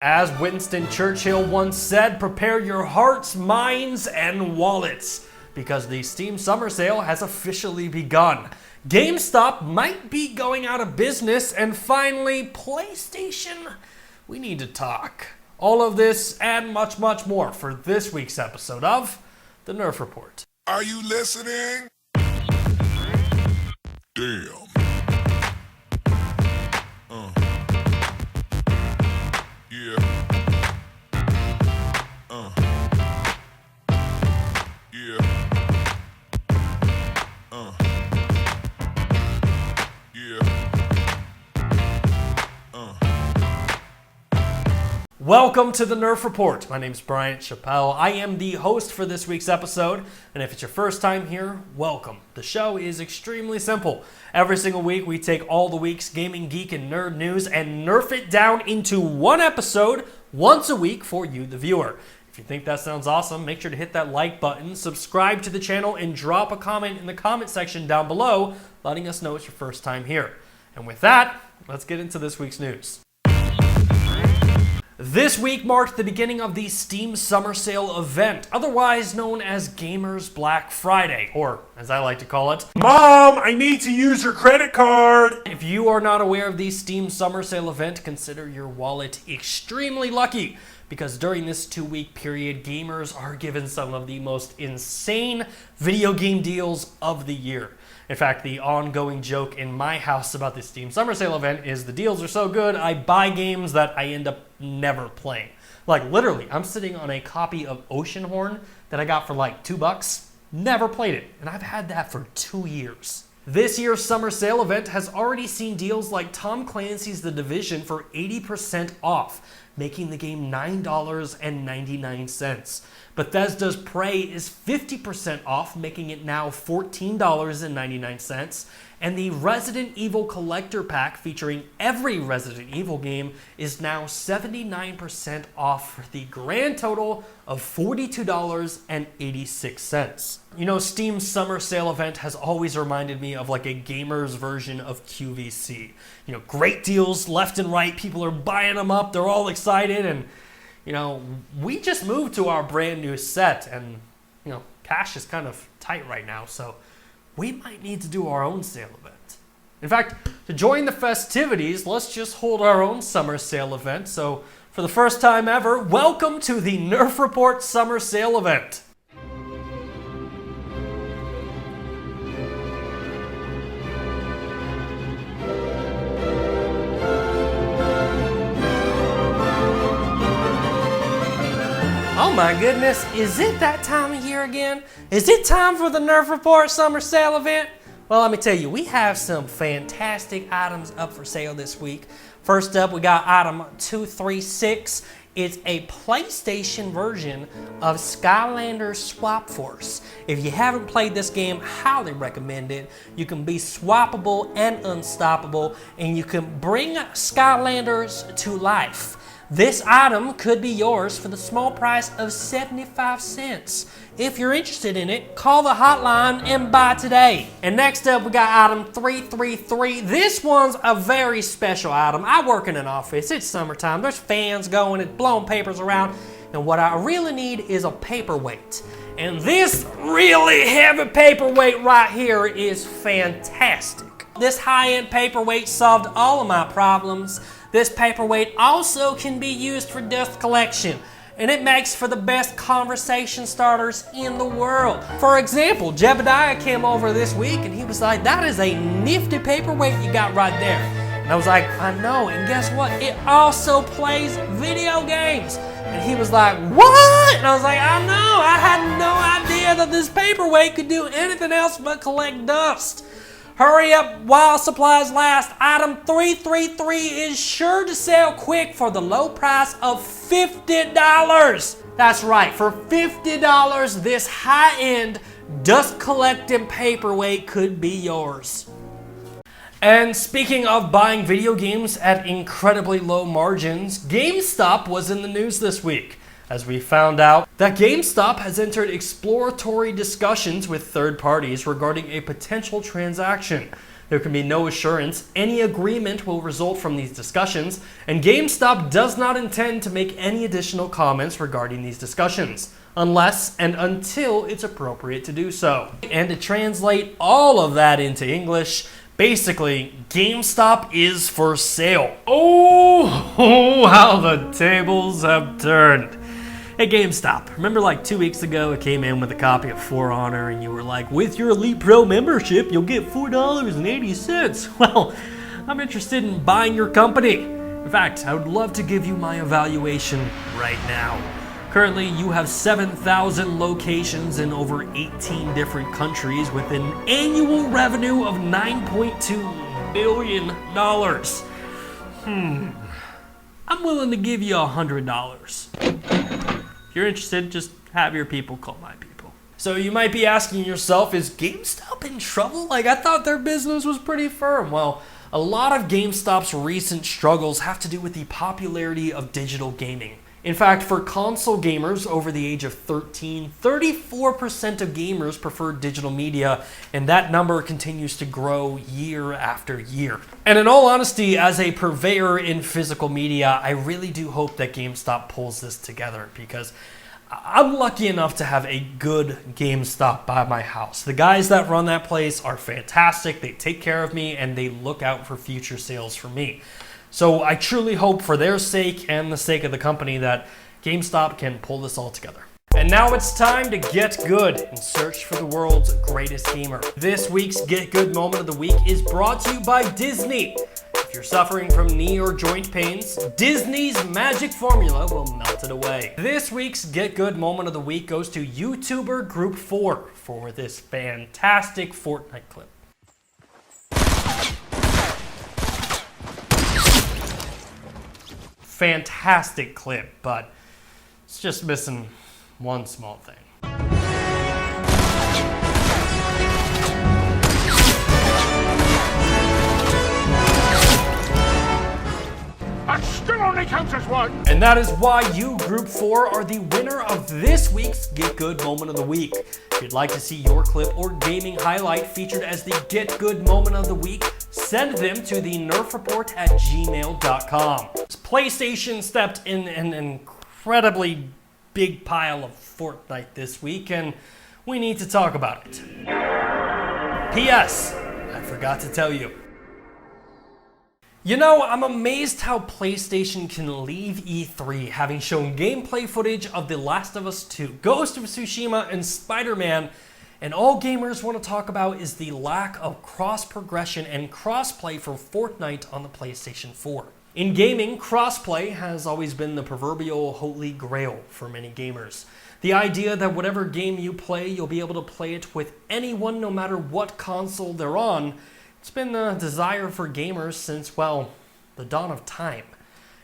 As Winston Churchill once said, prepare your hearts, minds, and wallets, because the Steam Summer Sale has officially begun. Gamestop might be going out of business, and finally, PlayStation, we need to talk. All of this and much, much more for this week's episode of The Nerf Report. Are you listening? Damn. Welcome to the Nerf Report. My name is Bryant, Chappel. I am the host for this week's episode, and if it's your first time here, welcome. The show is extremely simple. Every single week, we take all the week's gaming, geek, and nerd news and nerf it down into one episode once a week for you, the viewer. If you think that sounds awesome, make sure to hit that like button, subscribe to the channel, and drop a comment in the comment section down below, letting us know it's your first time here. And with that, let's get into this week's news. This week marked the beginning of the Steam Summer Sale event, otherwise known as Gamers Black Friday, or as I like to call it, Mom, I need to use your credit card. If you are not aware of the Steam Summer Sale event, consider your wallet extremely lucky, because during this 2-week period, gamers are given some of the most insane video game deals of the year. In fact, the ongoing joke in my house about the Steam Summer Sale event is the deals are so good, I buy games that I end up never playing. Like literally, I'm sitting on a copy of Oceanhorn that I got for like $2, never played it, and I've had that for 2 years. This year's Summer Sale event has already seen deals like Tom Clancy's The Division for 80% off, making the game $9.99. Bethesda's Prey is 50% off, making it now $14.99. And the Resident Evil Collector Pack featuring every Resident Evil game is now 79% off for the grand total of $42.86. You know, Steam's Summer Sale event has always reminded me of like a gamer's version of QVC. You know, great deals left and right, people are buying them up, they're all excited, and you know, we just moved to our brand new set and, you know, cash is kind of tight right now, so we might need to do our own sale event. In fact, to join the festivities, let's just hold our own summer sale event. So for the first time ever, welcome to the Nerf Report Summer Sale event. Oh my goodness, is it that time of year again? Is it time for the Nerf Report Summer Sale event? Well, let me tell you, we have some fantastic items up for sale this week. First up, we got item 236. It's a PlayStation version of Skylanders Swap Force. If you haven't played this game, highly recommend it. You can be swappable and unstoppable, and you can bring Skylanders to life. This item could be yours for the small price of 75 cents. If you're interested in it, call the hotline and buy today. And next up, we got item 333. This one's a very special item. I work in an office. It's summertime. There's fans going. It's blowing papers around. And what I really need is a paperweight. And this really heavy paperweight right here is fantastic. This high-end paperweight solved all of my problems. This paperweight also can be used for dust collection, and it makes for the best conversation starters in the world. For example, Jebediah came over this week and he was like, that is a nifty paperweight you got right there. And I was like, I know, and guess what? It also plays video games. And he was like, what? And I was like, I know, I had no idea that this paperweight could do anything else but collect dust. Hurry up while supplies last. Item 333 is sure to sell quick for the low price of $50. That's right, for $50, this high-end dust collecting paperweight could be yours. And speaking of buying video games at incredibly low margins, GameStop was in the news this week, as we found out that GameStop has entered exploratory discussions with third parties regarding a potential transaction. There can be no assurance any agreement will result from these discussions, and GameStop does not intend to make any additional comments regarding these discussions, unless and until it's appropriate to do so. And to translate all of that into English, basically, GameStop is for sale. Oh, how the tables have turned. Hey GameStop, remember like 2 weeks ago it came in with a copy of For Honor and you were like, with your Elite Pro membership you'll get $4.80. Well, I'm interested in buying your company. In fact, I would love to give you my evaluation right now. Currently, you have 7,000 locations in over 18 different countries with an annual revenue of $9.2 billion. I'm willing to give you $100. If you're interested, just have your people call my people. So you might be asking yourself, is GameStop in trouble? Like, I thought their business was pretty firm. Well, a lot of GameStop's recent struggles have to do with the popularity of digital gaming. In fact, for console gamers over the age of 13, 34% of gamers prefer digital media, and that number continues to grow year after year. And in all honesty, as a purveyor in physical media, I really do hope that GameStop pulls this together, because I'm lucky enough to have a good GameStop by my house. The guys that run that place are fantastic, they take care of me, and they look out for future sales for me. So I truly hope for their sake and the sake of the company that GameStop can pull this all together. And now it's time to get good and search for the world's greatest gamer. This week's Get Good Moment of the Week is brought to you by Disney. If you're suffering from knee or joint pains, Disney's magic formula will melt it away. This week's Get Good Moment of the Week goes to YouTuber Group 4 for this fantastic Fortnite clip. Fantastic clip, but it's just missing one small thing. That still only counts as one. And that is why you, Group 4, are the winner of this week's Get Good Moment of the Week. If you'd like to see your clip or gaming highlight featured as the Get Good Moment of the Week, send them to TheNerfReport@gmail.com. PlayStation stepped in an incredibly big pile of Fortnite this week, and we need to talk about it. P.S. I forgot to tell you. You know, I'm amazed how PlayStation can leave E3 having shown gameplay footage of The Last of Us 2, Ghost of Tsushima, and Spider-Man, and all gamers want to talk about is the lack of cross-progression and crossplay for Fortnite on the PlayStation 4. In gaming, crossplay has always been the proverbial holy grail for many gamers. The idea that whatever game you play, you'll be able to play it with anyone no matter what console they're on. It's been the desire for gamers since, well, the dawn of time.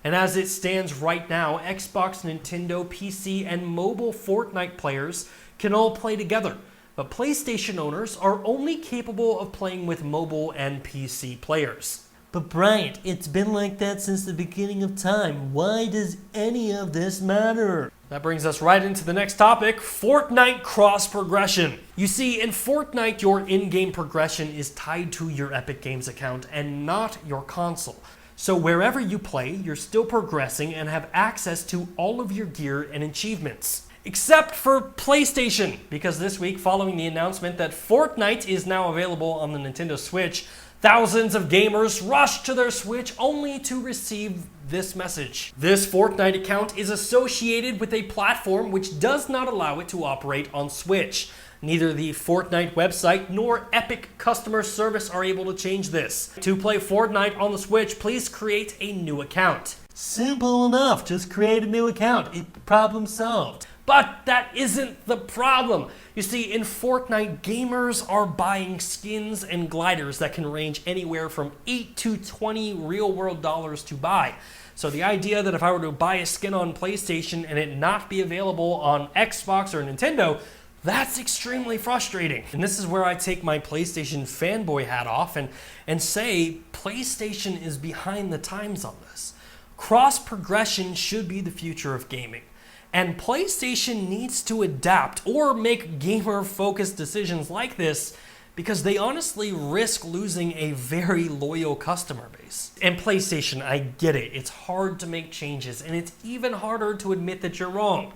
And as it stands right now, Xbox, Nintendo, PC, and mobile Fortnite players can all play together. But PlayStation owners are only capable of playing with mobile and PC players. But Bryant, it's been like that since the beginning of time. Why does any of this matter? That brings us right into the next topic, Fortnite cross-progression. You see, in Fortnite, your in-game progression is tied to your Epic Games account and not your console. So wherever you play, you're still progressing and have access to all of your gear and achievements. Except for PlayStation, because this week, following the announcement that Fortnite is now available on the Nintendo Switch, thousands of gamers rushed to their Switch only to receive this message. This Fortnite account is associated with a platform which does not allow it to operate on Switch. Neither the Fortnite website nor Epic customer service are able to change this. To play Fortnite on the Switch, please create a new account. Simple enough, just create a new account. Problem solved. But that isn't the problem. You see, in Fortnite, gamers are buying skins and gliders that can range anywhere from 8 to 20 real-world dollars to buy. So the idea that if I were to buy a skin on PlayStation and it not be available on Xbox or Nintendo, that's extremely frustrating. And this is where I take my PlayStation fanboy hat off and say PlayStation is behind the times on this. Cross-progression should be the future of gaming. And PlayStation needs to adapt or make gamer-focused decisions like this because they honestly risk losing a very loyal customer base. And PlayStation, I get it. It's hard to make changes, and it's even harder to admit that you're wrong.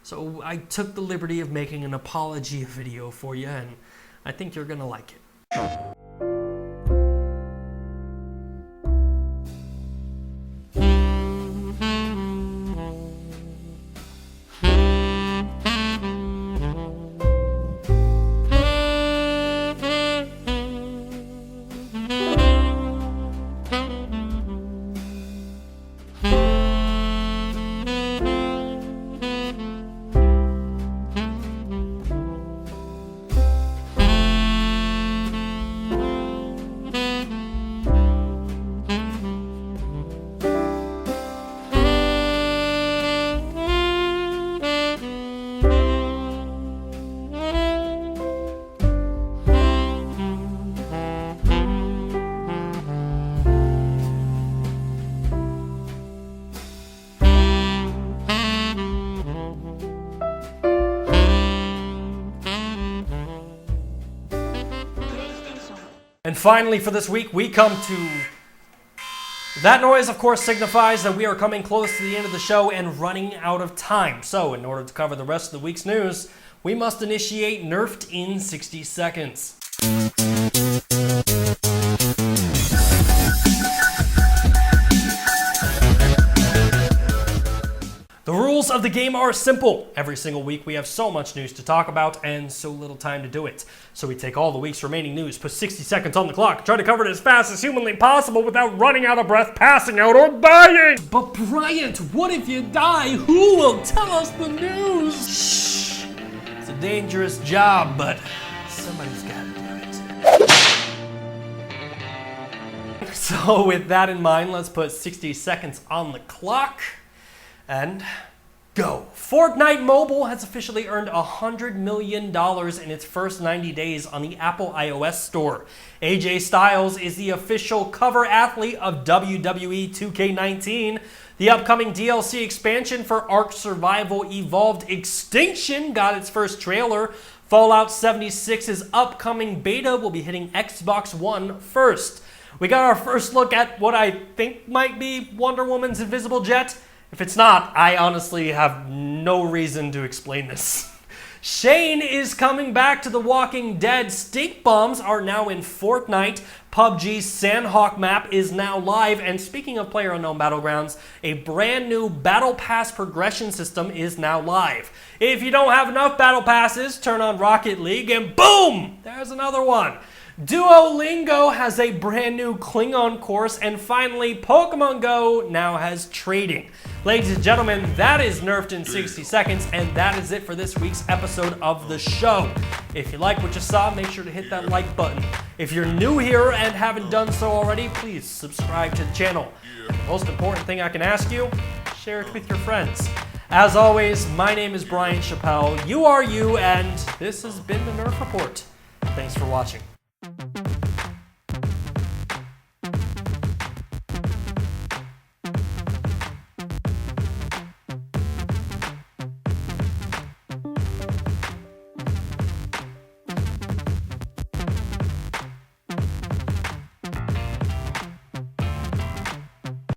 So I took the liberty of making an apology video for you, and I think you're gonna like it. And finally for this week, we come to... That noise, of course, signifies that we are coming close to the end of the show and running out of time. So, in order to cover the rest of the week's news, we must initiate Nerfed in 60 seconds. The rules of the game are simple. Every single week we have so much news to talk about and so little time to do it. So we take all the week's remaining news, put 60 seconds on the clock, try to cover it as fast as humanly possible without running out of breath, passing out, or dying! But Bryant, what if you die? Who will tell us the news? Shh. It's a dangerous job, but somebody's gotta do it. So with that in mind, let's put 60 seconds on the clock. And go. Fortnite Mobile has officially earned $100 million in its first 90 days on the Apple iOS store. AJ Styles is the official cover athlete of WWE 2K19. The upcoming DLC expansion for Ark Survival Evolved Extinction got its first trailer. Fallout 76's upcoming beta will be hitting Xbox One first. We got our first look at what I think might be Wonder Woman's invisible jet. If it's not, I honestly have no reason to explain this. Shane is coming back to The Walking Dead. Stink bombs are now in Fortnite. PUBG's Sandhawk map is now live. And speaking of PlayerUnknown Battlegrounds, a brand new Battle Pass progression system is now live. If you don't have enough Battle Passes, turn on Rocket League and boom, there's another one. Duolingo has a brand new Klingon course, and finally, Pokemon Go now has trading. Ladies and gentlemen, that is Nerfed in 60 seconds, and that is it for this week's episode of the show. If you like what you saw, make sure to hit that like button. If you're new here and haven't done so already, please subscribe to the channel. And the most important thing I can ask you, share it with your friends. As always, my name is Bryant Chappel, you are you, and this has been the Nerf Report. Thanks for watching.